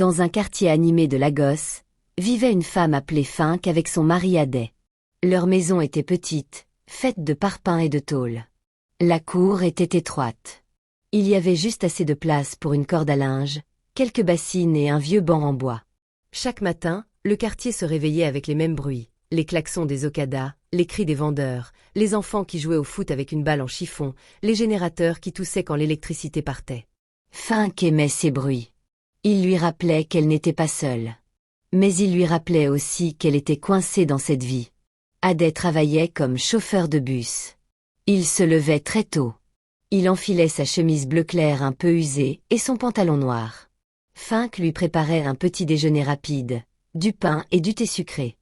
Dans un quartier animé de Lagos, vivait une femme appelée Fink avec son mari Adé. Leur maison était petite, faite de parpaings et de tôle. La cour était étroite. Il y avait juste assez de place pour une corde à linge, quelques bassines et un vieux banc en bois. Chaque matin, le quartier se réveillait avec les mêmes bruits, les klaxons des okadas, les cris des vendeurs, les enfants qui jouaient au foot avec une balle en chiffon, les générateurs qui toussaient quand l'électricité partait. Fink aimait ces bruits. Il lui rappelait qu'elle n'était pas seule. Mais il lui rappelait aussi qu'elle était coincée dans cette vie. Adé travaillait comme chauffeur de bus. Il se levait très tôt. Il enfilait sa chemise bleu clair un peu usée et son pantalon noir. Fink lui préparait un petit déjeuner rapide, du pain et du thé sucré.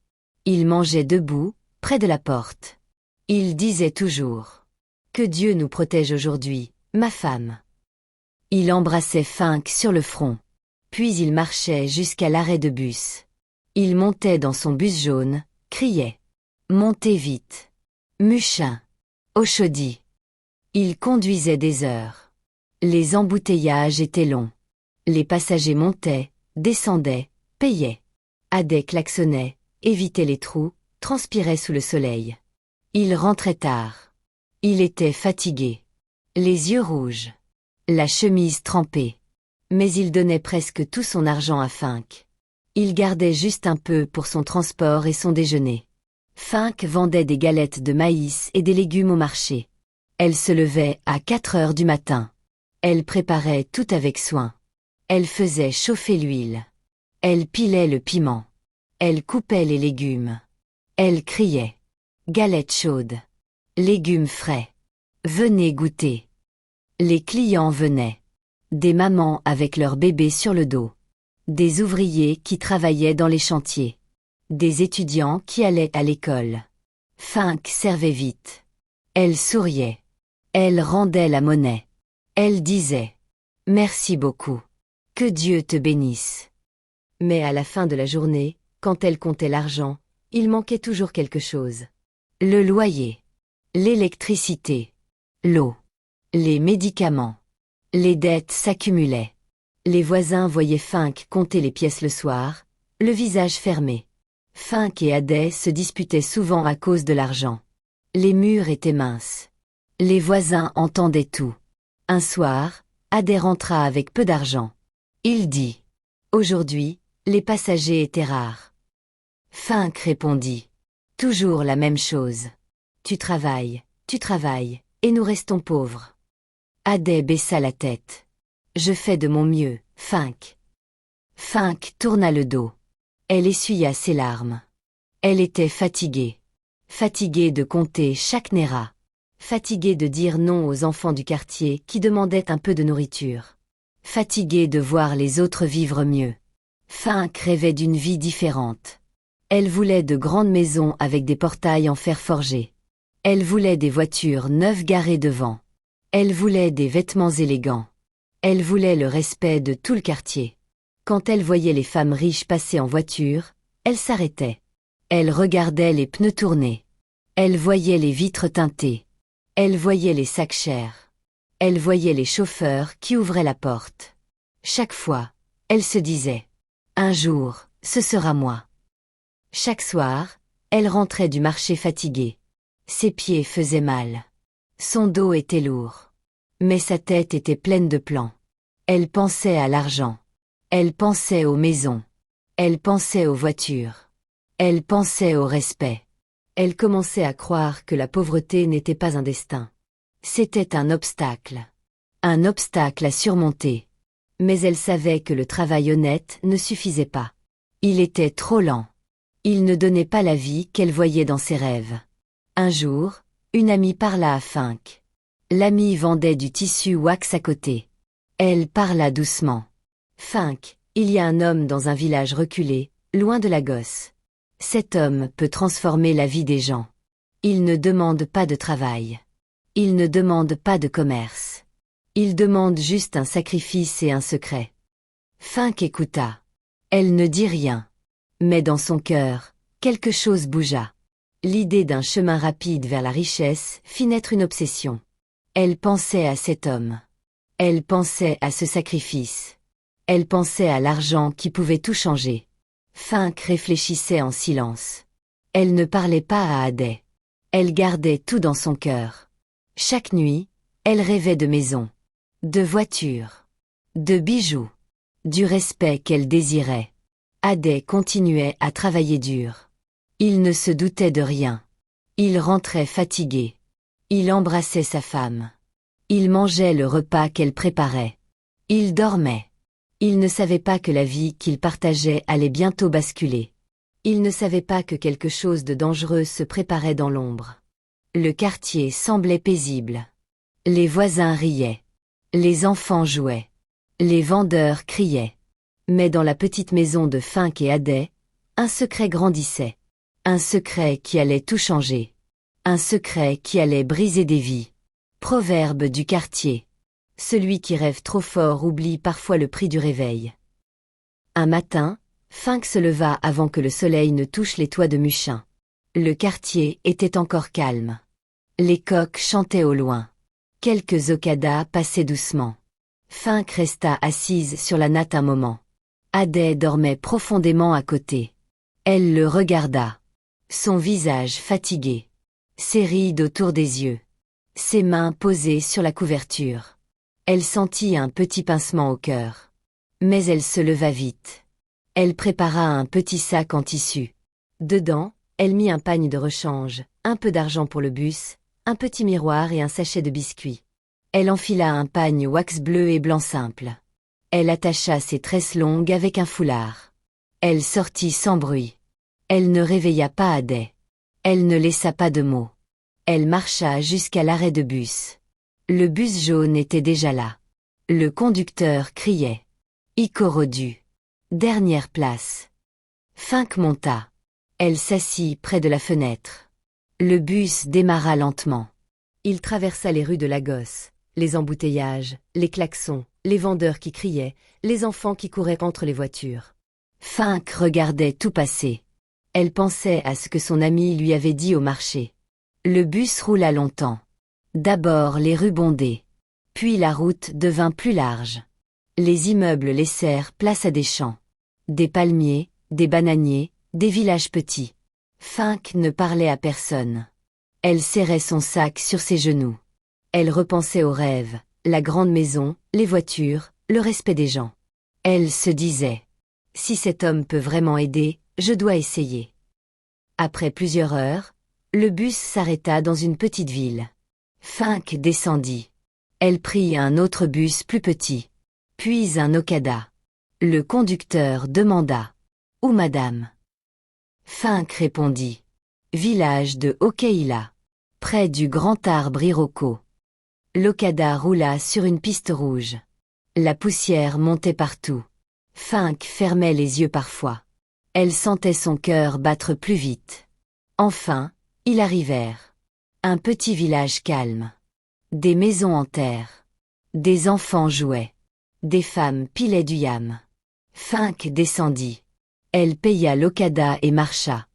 Il mangeait debout, près de la porte. Il disait toujours « Que Dieu nous protège aujourd'hui, ma femme ». Il embrassait Fink sur le front. Puis il marchait jusqu'à l'arrêt de bus. Il montait dans son bus jaune, criait « Montez vite !»« Muchin !»« Ochodi !» Il conduisait des heures. Les embouteillages étaient longs. Les passagers montaient, descendaient, payaient. Adé klaxonnait, évitait les trous, transpirait sous le soleil. Il rentrait tard. Il était fatigué. Les yeux rouges. La chemise trempée. Mais il donnait presque tout son argent à Fink. Il gardait juste un peu pour son transport et son déjeuner. Fink vendait des galettes de maïs et des légumes au marché. Elle se levait à 4 heures du matin. Elle préparait tout avec soin. Elle faisait chauffer l'huile. Elle pilait le piment. Elle coupait les légumes. Elle criait « Galettes chaudes. Légumes frais. Venez goûter. » Les clients venaient. Des mamans avec leurs bébés sur le dos. Des ouvriers qui travaillaient dans les chantiers. Des étudiants qui allaient à l'école. Fink servait vite. Elle souriait. Elle rendait la monnaie. Elle disait « Merci beaucoup. Que Dieu te bénisse. » Mais à la fin de la journée, quand elle comptait l'argent, il manquait toujours quelque chose. Le loyer. L'électricité. L'eau. Les médicaments. Les dettes s'accumulaient. Les voisins voyaient Fink compter les pièces le soir, le visage fermé. Fink et Adé se disputaient souvent à cause de l'argent. Les murs étaient minces. Les voisins entendaient tout. Un soir, Adé rentra avec peu d'argent. Il dit « Aujourd'hui, les passagers étaient rares. » Fink répondit « Toujours la même chose. Tu travailles, et nous restons pauvres. » Adé baissa la tête. « Je fais de mon mieux, Fink. » Fink tourna le dos. Elle essuya ses larmes. Elle était fatiguée. Fatiguée de compter chaque naira. Fatiguée de dire non aux enfants du quartier qui demandaient un peu de nourriture. Fatiguée de voir les autres vivre mieux. Fink rêvait d'une vie différente. Elle voulait de grandes maisons avec des portails en fer forgé. Elle voulait des voitures neuves garées devant. Elle voulait des vêtements élégants. Elle voulait le respect de tout le quartier. Quand elle voyait les femmes riches passer en voiture, elle s'arrêtait. Elle regardait les pneus tourner. Elle voyait les vitres teintées. Elle voyait les sacs chers. Elle voyait les chauffeurs qui ouvraient la porte. Chaque fois, elle se disait « Un jour, ce sera moi. » Chaque soir, elle rentrait du marché fatiguée. Ses pieds faisaient mal. Son dos était lourd. Mais sa tête était pleine de plans. Elle pensait à l'argent. Elle pensait aux maisons. Elle pensait aux voitures. Elle pensait au respect. Elle commençait à croire que la pauvreté n'était pas un destin. C'était un obstacle. Un obstacle à surmonter. Mais elle savait que le travail honnête ne suffisait pas. Il était trop lent. Il ne donnait pas la vie qu'elle voyait dans ses rêves. Un jour, une amie parla à Fink. L'amie vendait du tissu wax à côté. Elle parla doucement. « Fink, il y a un homme dans un village reculé, loin de Lagos. Cet homme peut transformer la vie des gens. Il ne demande pas de travail. Il ne demande pas de commerce. Il demande juste un sacrifice et un secret. » Fink écouta. Elle ne dit rien. Mais dans son cœur, quelque chose bougea. L'idée d'un chemin rapide vers la richesse fit naître une obsession. Elle pensait à cet homme. Elle pensait à ce sacrifice. Elle pensait à l'argent qui pouvait tout changer. Fink réfléchissait en silence. Elle ne parlait pas à Addai. Elle gardait tout dans son cœur. Chaque nuit, elle rêvait de maisons, de voitures, de bijoux, du respect qu'elle désirait. Addai continuait à travailler dur. Il ne se doutait de rien. Il rentrait fatigué. Il embrassait sa femme. Il mangeait le repas qu'elle préparait. Il dormait. Il ne savait pas que la vie qu'il partageait allait bientôt basculer. Il ne savait pas que quelque chose de dangereux se préparait dans l'ombre. Le quartier semblait paisible. Les voisins riaient. Les enfants jouaient. Les vendeurs criaient. Mais dans la petite maison de Fink et Addai, un secret grandissait. Un secret qui allait tout changer. Un secret qui allait briser des vies. Proverbe du quartier. Celui qui rêve trop fort oublie parfois le prix du réveil. Un matin, Fink se leva avant que le soleil ne touche les toits de Muchin. Le quartier était encore calme. Les coqs chantaient au loin. Quelques okadas passaient doucement. Fink resta assise sur la natte un moment. Addai dormait profondément à côté. Elle le regarda. Son visage fatigué. Ses rides autour des yeux. Ses mains posées sur la couverture. Elle sentit un petit pincement au cœur. Mais elle se leva vite. Elle prépara un petit sac en tissu. Dedans, elle mit un pagne de rechange, un peu d'argent pour le bus, un petit miroir et un sachet de biscuits. Elle enfila un pagne wax bleu et blanc simple. Elle attacha ses tresses longues avec un foulard. Elle sortit sans bruit. Elle ne réveilla pas Addai. Elle ne laissa pas de mots. Elle marcha jusqu'à l'arrêt de bus. Le bus jaune était déjà là. Le conducteur criait. Ikorodu. Dernière place. Fink monta. Elle s'assit près de la fenêtre. Le bus démarra lentement. Il traversa les rues de Lagos, les embouteillages, les klaxons, les vendeurs qui criaient, les enfants qui couraient entre les voitures. Fink regardait tout passer. Elle pensait à ce que son ami lui avait dit au marché. Le bus roula longtemps. D'abord les rues bondées. Puis la route devint plus large. Les immeubles laissèrent place à des champs. Des palmiers, des bananiers, des villages petits. Fink ne parlait à personne. Elle serrait son sac sur ses genoux. Elle repensait aux rêves, la grande maison, les voitures, le respect des gens. Elle se disait « Si cet homme peut vraiment aider, je dois essayer. » Après plusieurs heures, le bus s'arrêta dans une petite ville. Fink descendit. Elle prit un autre bus plus petit. Puis un okada. Le conducteur demanda « Où madame ?» Fink répondit « Village de Okeila, près du grand arbre Iroko. » L'okada roula sur une piste rouge. La poussière montait partout. Fink fermait les yeux parfois. Elle sentait son cœur battre plus vite. Enfin, ils arrivèrent. Un petit village calme. Des maisons en terre. Des enfants jouaient. Des femmes pilaient du yam. Fink descendit. Elle paya l'okada et marcha.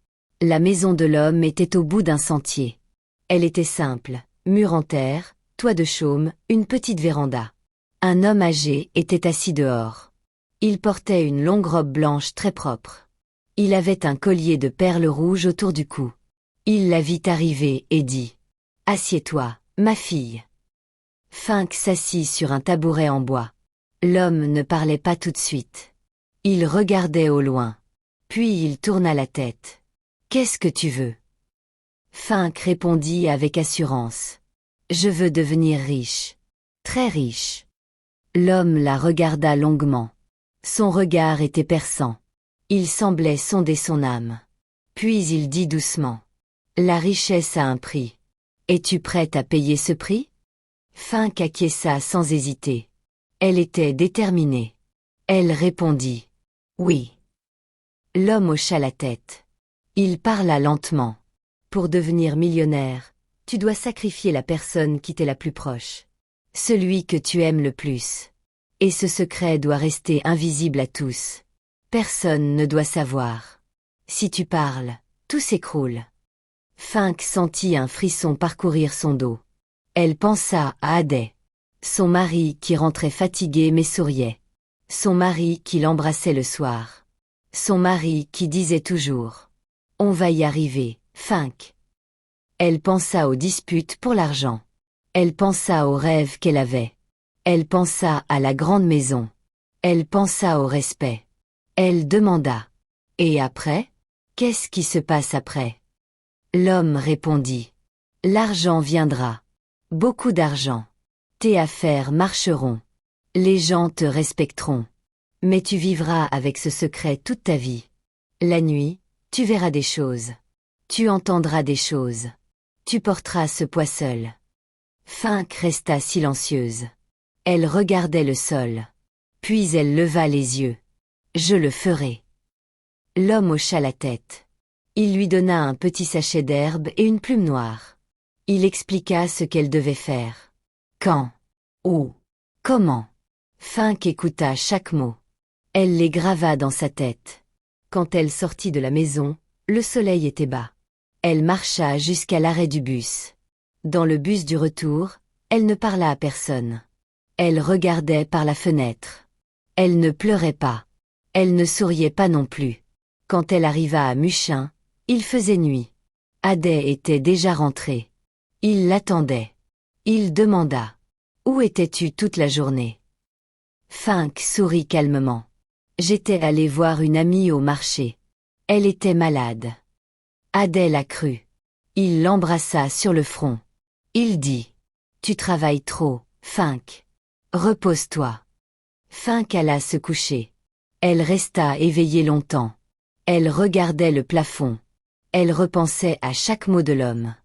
La maison de l'homme était au bout d'un sentier. Elle était simple, mur en terre, toit de chaume, une petite véranda. Un homme âgé était assis dehors. Il portait une longue robe blanche très propre. Il avait un collier de perles rouges autour du cou. Il la vit arriver et dit « Assieds-toi, ma fille. » Fink s'assit sur un tabouret en bois. L'homme ne parlait pas tout de suite. Il regardait au loin. Puis il tourna la tête. « Qu'est-ce que tu veux ?» Fink répondit avec assurance. « Je veux devenir riche. Très riche. » L'homme la regarda longuement. Son regard était perçant. Il semblait sonder son âme. Puis il dit doucement. « La richesse a un prix. Es-tu prête à payer ce prix ?» Fink acquiesça sans hésiter. Elle était déterminée. Elle répondit. « Oui. » L'homme hocha la tête. Il parla lentement. « Pour devenir millionnaire, tu dois sacrifier la personne qui t'est la plus proche. Celui que tu aimes le plus. Et ce secret doit rester invisible à tous. Personne ne doit savoir. Si tu parles, tout s'écroule. » Fink sentit un frisson parcourir son dos. Elle pensa à Addai. Son mari qui rentrait fatigué mais souriait. Son mari qui l'embrassait le soir. Son mari qui disait toujours « On va y arriver, Fink ». Elle pensa aux disputes pour l'argent. Elle pensa aux rêves qu'elle avait. Elle pensa à la grande maison. Elle pensa au respect. Elle demanda « Et après? Qu'est-ce qui se passe après ?» L'homme répondit « L'argent viendra. Beaucoup d'argent. Tes affaires marcheront. Les gens te respecteront. Mais tu vivras avec ce secret toute ta vie. La nuit, tu verras des choses. Tu entendras des choses. Tu porteras ce poids seul. » Fink resta silencieuse. Elle regardait le sol. Puis elle leva les yeux. « Je le ferai. » L'homme hocha la tête. Il lui donna un petit sachet d'herbe et une plume noire. Il expliqua ce qu'elle devait faire. Quand? Où? Comment? Fink écouta chaque mot. Elle les grava dans sa tête. Quand elle sortit de la maison, le soleil était bas. Elle marcha jusqu'à l'arrêt du bus. Dans le bus du retour, elle ne parla à personne. Elle regardait par la fenêtre. Elle ne pleurait pas. Elle ne souriait pas non plus. Quand elle arriva à Muchin, il faisait nuit. Adet était déjà rentré. Il l'attendait. Il demanda « Où étais-tu toute la journée ?» Fink sourit calmement. « J'étais allé voir une amie au marché. Elle était malade. » Adet la crut. Il l'embrassa sur le front. Il dit « Tu travailles trop, Fink. Repose-toi. » Fink alla se coucher. Elle resta éveillée longtemps. Elle regardait le plafond. Elle repensait à chaque mot de l'homme.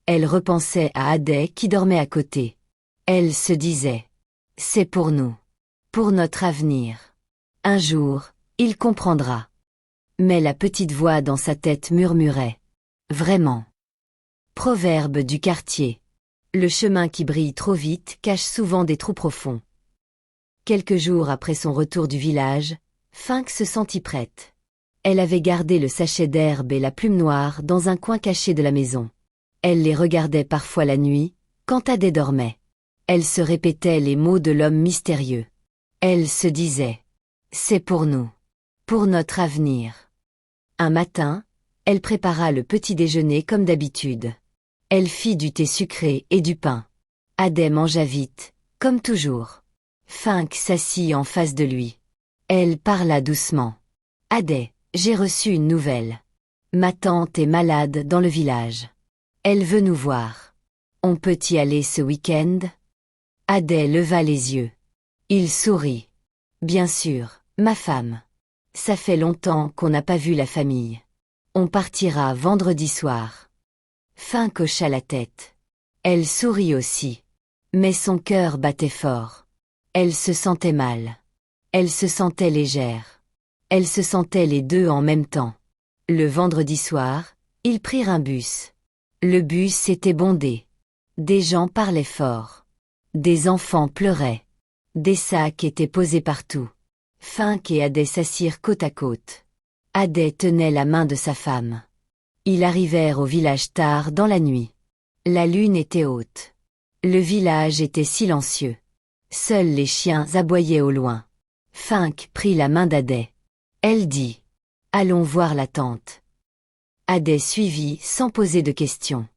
Elle repensait à Adet qui dormait à côté. Elle se disait « C'est pour nous. Pour notre avenir. Un jour, il comprendra. » Mais la petite voix dans sa tête murmurait « Vraiment. » Proverbe du quartier. Le chemin qui brille trop vite cache souvent des trous profonds. Quelques jours après son retour du village, Fink se sentit prête. Elle avait gardé le sachet d'herbe et la plume noire dans un coin caché de la maison. Elle les regardait parfois la nuit, quand Adet dormait. Elle se répétait les mots de l'homme mystérieux. Elle se disait « C'est pour nous. Pour notre avenir. » Un matin, elle prépara le petit déjeuner comme d'habitude. Elle fit du thé sucré et du pain. Adet mangea vite, comme toujours. Fink s'assit en face de lui. Elle parla doucement. « Adet, j'ai reçu une nouvelle. Ma tante est malade dans le village. Elle veut nous voir. On peut y aller ce week-end ?» Adet leva les yeux. Il sourit. « Bien sûr, ma femme. Ça fait longtemps qu'on n'a pas vu la famille. On partira vendredi soir. » Fink hocha la tête. Elle sourit aussi. Mais son cœur battait fort. Elle se sentait mal. Elle se sentait légère. Elle se sentait les deux en même temps. Le vendredi soir, ils prirent un bus. Le bus était bondé. Des gens parlaient fort. Des enfants pleuraient. Des sacs étaient posés partout. Fink et Adet s'assirent côte à côte. Adet tenait la main de sa femme. Ils arrivèrent au village tard dans la nuit. La lune était haute. Le village était silencieux. Seuls les chiens aboyaient au loin. Fink prit la main d'Adet. Elle dit « Allons voir la tante. » Adet suivit sans poser de questions.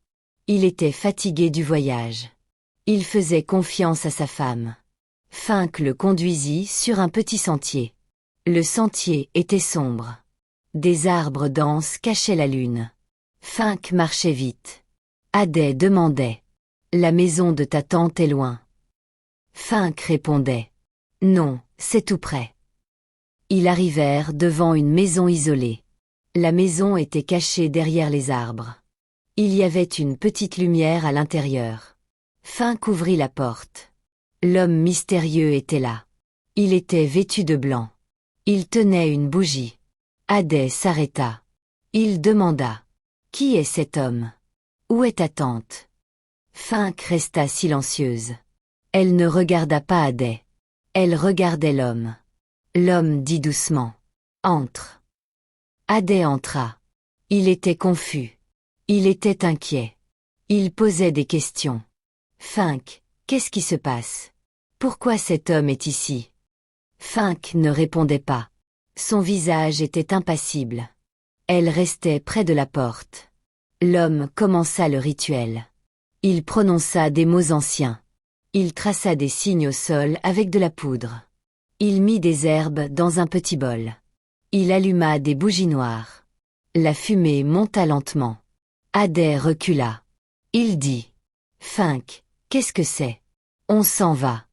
Il était fatigué du voyage. Il faisait confiance à sa femme. Fink le conduisit sur un petit sentier. Le sentier était sombre. Des arbres denses cachaient la lune. Fink marchait vite. Adet demandait « La maison de ta tante est loin ?» Fink répondait « Non, c'est tout près. » Ils arrivèrent devant une maison isolée. La maison était cachée derrière les arbres. Il y avait une petite lumière à l'intérieur. Fink ouvrit la porte. L'homme mystérieux était là. Il était vêtu de blanc. Il tenait une bougie. Adet s'arrêta. Il demanda « Qui est cet homme? Où est ta tante ?» Fink resta silencieuse. Elle ne regarda pas Adet. Elle regardait l'homme. L'homme dit doucement « Entre ». Adet entra. Il était confus. Il était inquiet. Il posait des questions. « Fink, qu'est-ce qui se passe? Pourquoi cet homme est ici ?» Fink ne répondait pas. Son visage était impassible. Elle restait près de la porte. L'homme commença le rituel. Il prononça des mots anciens. Il traça des signes au sol avec de la poudre. Il mit des herbes dans un petit bol. Il alluma des bougies noires. La fumée monta lentement. Addai recula. Il dit: « Fink, qu'est-ce que c'est? On s'en va. »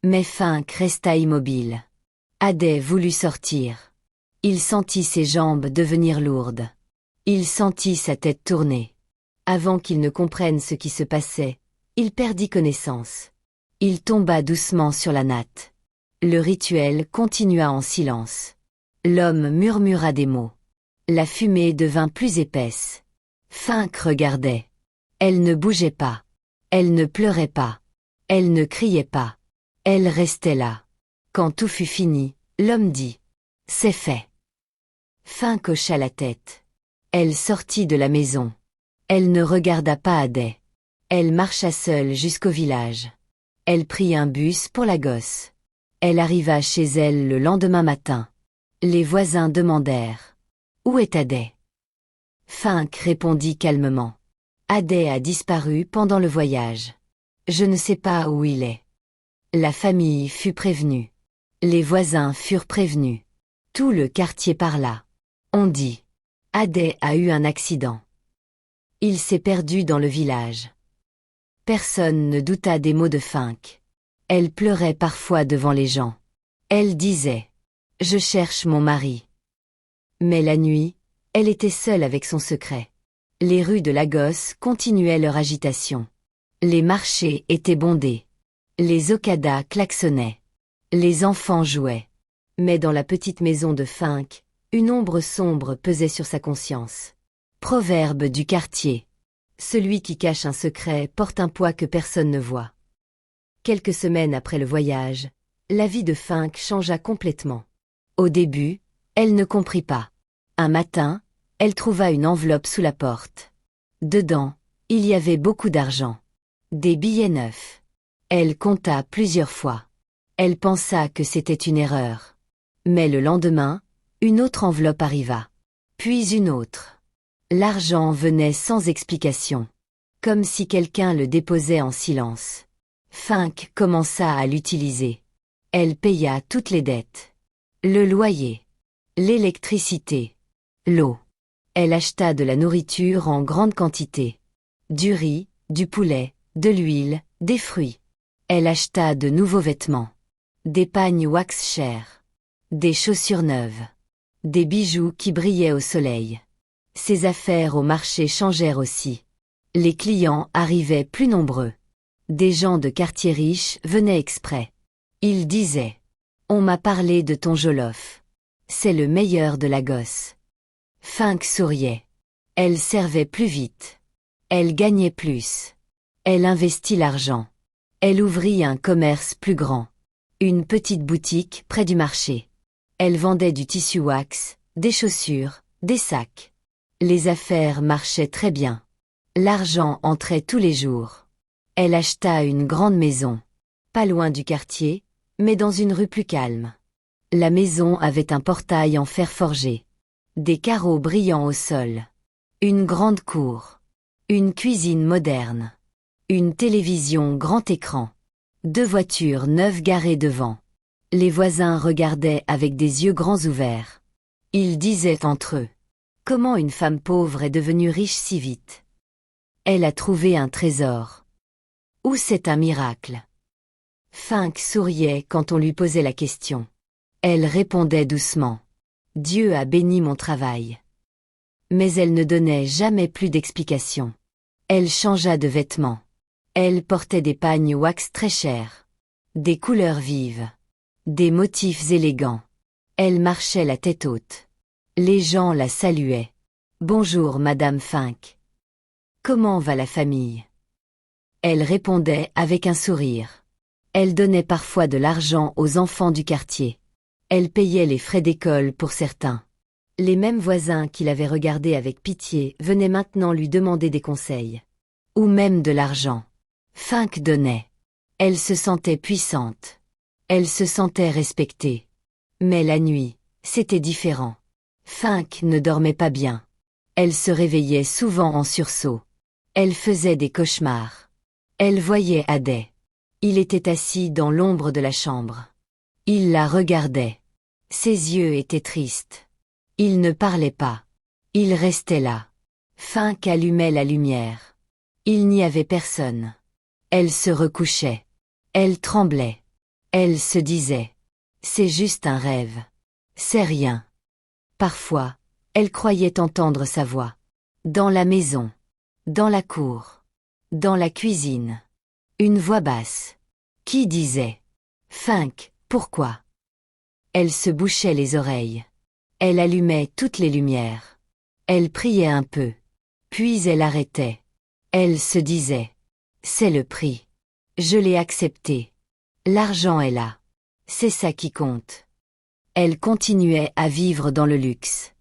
Mais Fink resta immobile. Addai voulut sortir. Il sentit ses jambes devenir lourdes. Il sentit sa tête tourner. Avant qu'il ne comprenne ce qui se passait, il perdit connaissance. Il tomba doucement sur la natte. Le rituel continua en silence. L'homme murmura des mots. La fumée devint plus épaisse. Fink regardait. Elle ne bougeait pas. Elle ne pleurait pas. Elle ne criait pas. Elle restait là. Quand tout fut fini, l'homme dit: « C'est fait. » Fink hocha la tête. Elle sortit de la maison. Elle ne regarda pas Addai. Elle marcha seule jusqu'au village. Elle prit un bus pour la gosse. Elle arriva chez elle le lendemain matin. Les voisins demandèrent: « Où est Addai ?» Fink répondit calmement: « Addai a disparu pendant le voyage. Je ne sais pas où il est. » La famille fut prévenue. Les voisins furent prévenus. Tout le quartier parla. On dit: « Addai a eu un accident. Il s'est perdu dans le village. » Personne ne douta des mots de Fink. Elle pleurait parfois devant les gens. Elle disait: « Je cherche mon mari. » Mais la nuit, elle était seule avec son secret. Les rues de Lagos continuaient leur agitation. Les marchés étaient bondés. Les okadas klaxonnaient. Les enfants jouaient. Mais dans la petite maison de Fink, une ombre sombre pesait sur sa conscience. Proverbe du quartier. Celui qui cache un secret porte un poids que personne ne voit. Quelques semaines après le voyage, la vie de Fink changea complètement. Au début, elle ne comprit pas. Un matin, elle trouva une enveloppe sous la porte. Dedans, il y avait beaucoup d'argent. Des billets neufs. Elle compta plusieurs fois. Elle pensa que c'était une erreur. Mais le lendemain, une autre enveloppe arriva. Puis une autre. L'argent venait sans explication. Comme si quelqu'un le déposait en silence. Fink commença à l'utiliser. Elle paya toutes les dettes. Le loyer. L'électricité. L'eau. Elle acheta de la nourriture en grande quantité. Du riz, du poulet, de l'huile, des fruits. Elle acheta de nouveaux vêtements. Des pagnes wax chers. Des chaussures neuves. Des bijoux qui brillaient au soleil. Ses affaires au marché changèrent aussi. Les clients arrivaient plus nombreux. Des gens de quartiers riches venaient exprès. Ils disaient: « On m'a parlé de ton jollof. C'est le meilleur de Lagos. » Fink souriait. Elle servait plus vite. Elle gagnait plus. Elle investit l'argent. Elle ouvrit un commerce plus grand. Une petite boutique près du marché. Elle vendait du tissu wax, des chaussures, des sacs. Les affaires marchaient très bien. L'argent entrait tous les jours. Elle acheta une grande maison. Pas loin du quartier, mais dans une rue plus calme. La maison avait un portail en fer forgé. Des carreaux brillants au sol. Une grande cour. Une cuisine moderne. Une télévision grand écran. 2 voitures neuves garées devant. Les voisins regardaient avec des yeux grands ouverts. Ils disaient entre eux: « Comment une femme pauvre est devenue riche si vite? Elle a trouvé un trésor. Ou c'est un miracle? » Fink souriait quand on lui posait la question. Elle répondait doucement: « Dieu a béni mon travail. » Mais elle ne donnait jamais plus d'explications. Elle changea de vêtements. Elle portait des pagnes wax très chers. Des couleurs vives. Des motifs élégants. Elle marchait la tête haute. Les gens la saluaient. « Bonjour Madame Fink. Comment va la famille ?» Elle répondait avec un sourire. Elle donnait parfois de l'argent aux enfants du quartier. Elle payait les frais d'école pour certains. Les mêmes voisins qui l'avaient regardée avec pitié venaient maintenant lui demander des conseils. Ou même de l'argent. Fink donnait. Elle se sentait puissante. Elle se sentait respectée. Mais la nuit, c'était différent. Fink ne dormait pas bien. Elle se réveillait souvent en sursaut. Elle faisait des cauchemars. Elle voyait Addai. Il était assis dans l'ombre de la chambre. Il la regardait. Ses yeux étaient tristes. Il ne parlait pas. Il restait là. Fink allumait la lumière. Il n'y avait personne. Elle se recouchait. Elle tremblait. Elle se disait. C'est juste un rêve. C'est rien. Parfois, elle croyait entendre sa voix. Dans la maison. Dans la cour. Dans la cuisine. Une voix basse. Qui disait. Fink, pourquoi? Elle se bouchait les oreilles. Elle allumait toutes les lumières. Elle priait un peu. Puis elle arrêtait. Elle se disait. C'est le prix. Je l'ai accepté. L'argent est là. C'est ça qui compte. Elle continuait à vivre dans le luxe.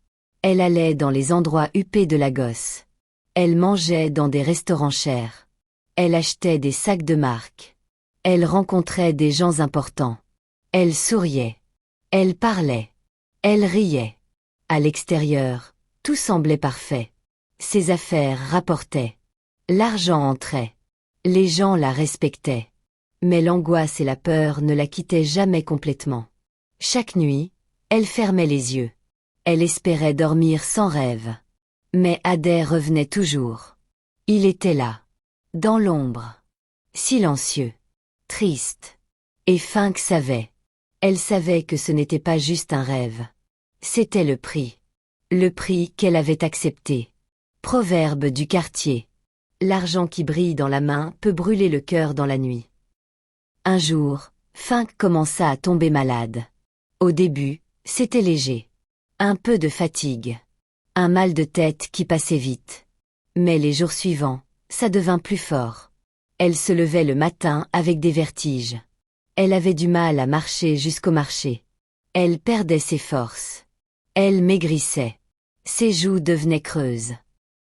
Elle allait dans les endroits huppés de Lagos. Elle mangeait dans des restaurants chers. Elle achetait des sacs de marque. Elle rencontrait des gens importants. Elle souriait. Elle parlait. Elle riait. À l'extérieur, tout semblait parfait. Ses affaires rapportaient. L'argent entrait. Les gens la respectaient. Mais l'angoisse et la peur ne la quittaient jamais complètement. Chaque nuit, elle fermait les yeux. Elle espérait dormir sans rêve. Mais Addai revenait toujours. Il était là. Dans l'ombre. Silencieux. Triste. Et Fink savait. Elle savait que ce n'était pas juste un rêve. C'était le prix. Le prix qu'elle avait accepté. Proverbe du quartier. L'argent qui brille dans la main peut brûler le cœur dans la nuit. Un jour, Fink commença à tomber malade. Au début, c'était léger. Un peu de fatigue. Un mal de tête qui passait vite. Mais les jours suivants, ça devint plus fort. Elle se levait le matin avec des vertiges. Elle avait du mal à marcher jusqu'au marché. Elle perdait ses forces. Elle maigrissait. Ses joues devenaient creuses.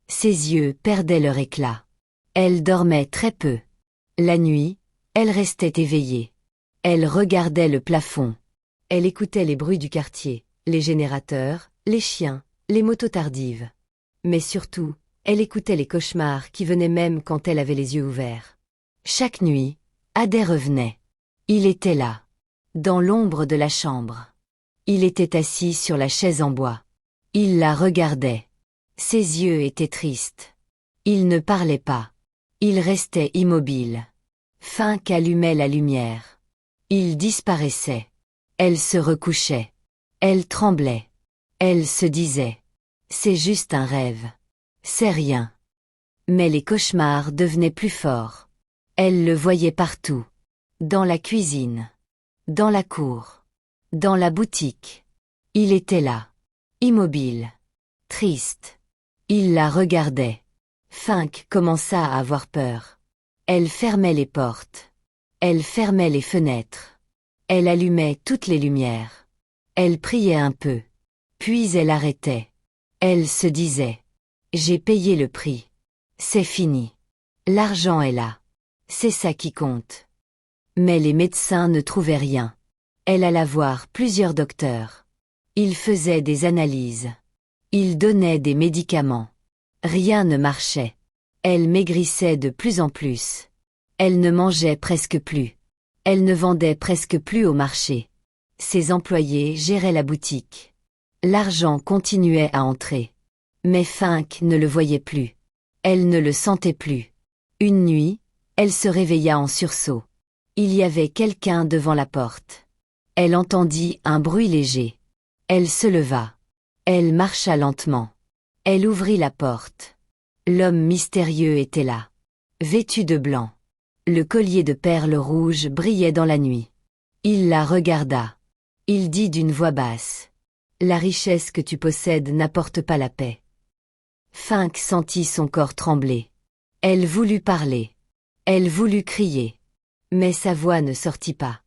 Ses yeux perdaient leur éclat. Elle dormait très peu. La nuit, elle restait éveillée. Elle regardait le plafond. Elle écoutait les bruits du quartier, les générateurs, les chiens, les motos tardives. Mais surtout, elle écoutait les cauchemars qui venaient même quand elle avait les yeux ouverts. Chaque nuit, Addai revenait. Il était là, dans l'ombre de la chambre. Il était assis sur la chaise en bois. Il la regardait. Ses yeux étaient tristes. Il ne parlait pas. Il restait immobile. Fink allumait la lumière. Il disparaissait. Elle se recouchait. Elle tremblait. Elle se disait. C'est juste un rêve. C'est rien. Mais les cauchemars devenaient plus forts. Elle le voyait partout. Dans la cuisine. Dans la cour. Dans la boutique. Il était là. Immobile. Triste. Il la regardait. Fink commença à avoir peur. Elle fermait les portes. Elle fermait les fenêtres. Elle allumait toutes les lumières. Elle priait un peu. Puis elle arrêtait. Elle se disait. J'ai payé le prix. C'est fini. L'argent est là. C'est ça qui compte. Mais les médecins ne trouvaient rien. Elle alla voir plusieurs docteurs. Ils faisaient des analyses. Ils donnaient des médicaments. Rien ne marchait. Elle maigrissait de plus en plus. Elle ne mangeait presque plus. Elle ne vendait presque plus au marché. Ses employés géraient la boutique. L'argent continuait à entrer. Mais Fink ne le voyait plus. Elle ne le sentait plus. Une nuit, elle se réveilla en sursaut. Il y avait quelqu'un devant la porte. Elle entendit un bruit léger. Elle se leva. Elle marcha lentement. Elle ouvrit la porte. L'homme mystérieux était là. Vêtu de blanc. Le collier de perles rouges brillait dans la nuit. Il la regarda. Il dit d'une voix basse. La richesse que tu possèdes n'apporte pas la paix. Fink sentit son corps trembler. Elle voulut parler. Elle voulut crier. Mais sa voix ne sortit pas.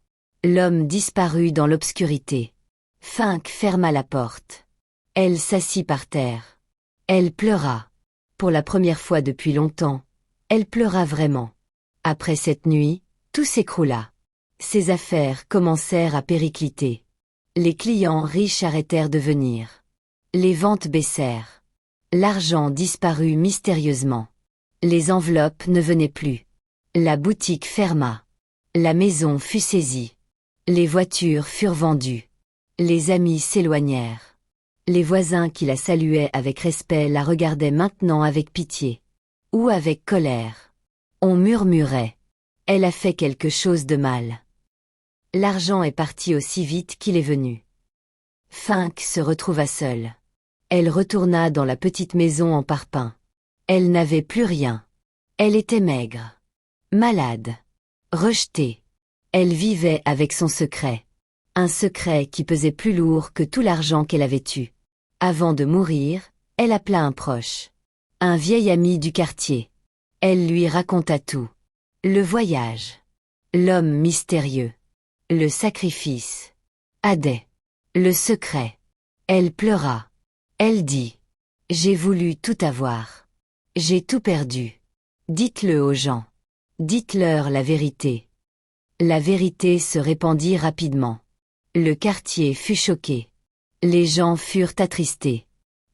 L'homme disparut dans l'obscurité. Fink ferma la porte. Elle s'assit par terre. Elle pleura. Pour la première fois depuis longtemps, elle pleura vraiment. Après cette nuit, tout s'écroula. Ses affaires commencèrent à péricliter. Les clients riches arrêtèrent de venir. Les ventes baissèrent. L'argent disparut mystérieusement. Les enveloppes ne venaient plus. La boutique ferma. La maison fut saisie. Les voitures furent vendues. Les amis s'éloignèrent. Les voisins qui la saluaient avec respect la regardaient maintenant avec pitié. Ou avec colère. On murmurait. Elle a fait quelque chose de mal. L'argent est parti aussi vite qu'il est venu. Fink se retrouva seule. Elle retourna dans la petite maison en parpaing. Elle n'avait plus rien. Elle était maigre. Malade. Rejetée. Elle vivait avec son secret. Un secret qui pesait plus lourd que tout l'argent qu'elle avait eu. Avant de mourir, elle appela un proche. Un vieil ami du quartier. Elle lui raconta tout. Le voyage. L'homme mystérieux. Le sacrifice. Hadès. Le secret. Elle pleura. Elle dit. J'ai voulu tout avoir. J'ai tout perdu. Dites-le aux gens. Dites-leur la vérité. La vérité se répandit rapidement. Le quartier fut choqué. Les gens furent attristés.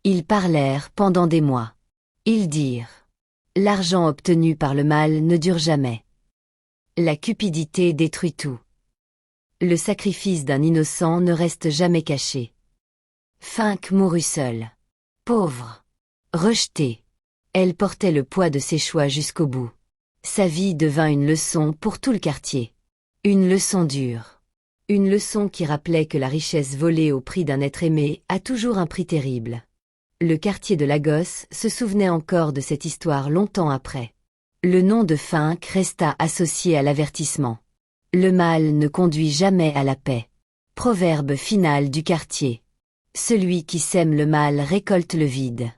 Ils parlèrent pendant des mois. Ils dirent. L'argent obtenu par le mal ne dure jamais. La cupidité détruit tout. Le sacrifice d'un innocent ne reste jamais caché. Fink mourut seule. Pauvre. Rejetée. Elle portait le poids de ses choix jusqu'au bout. Sa vie devint une leçon pour tout le quartier. Une leçon dure. Une leçon qui rappelait que la richesse volée au prix d'un être aimé a toujours un prix terrible. Le quartier de Lagos se souvenait encore de cette histoire longtemps après. Le nom de Fink resta associé à l'avertissement. Le mal ne conduit jamais à la paix. Proverbe final du quartier. Celui qui sème le mal récolte le vide.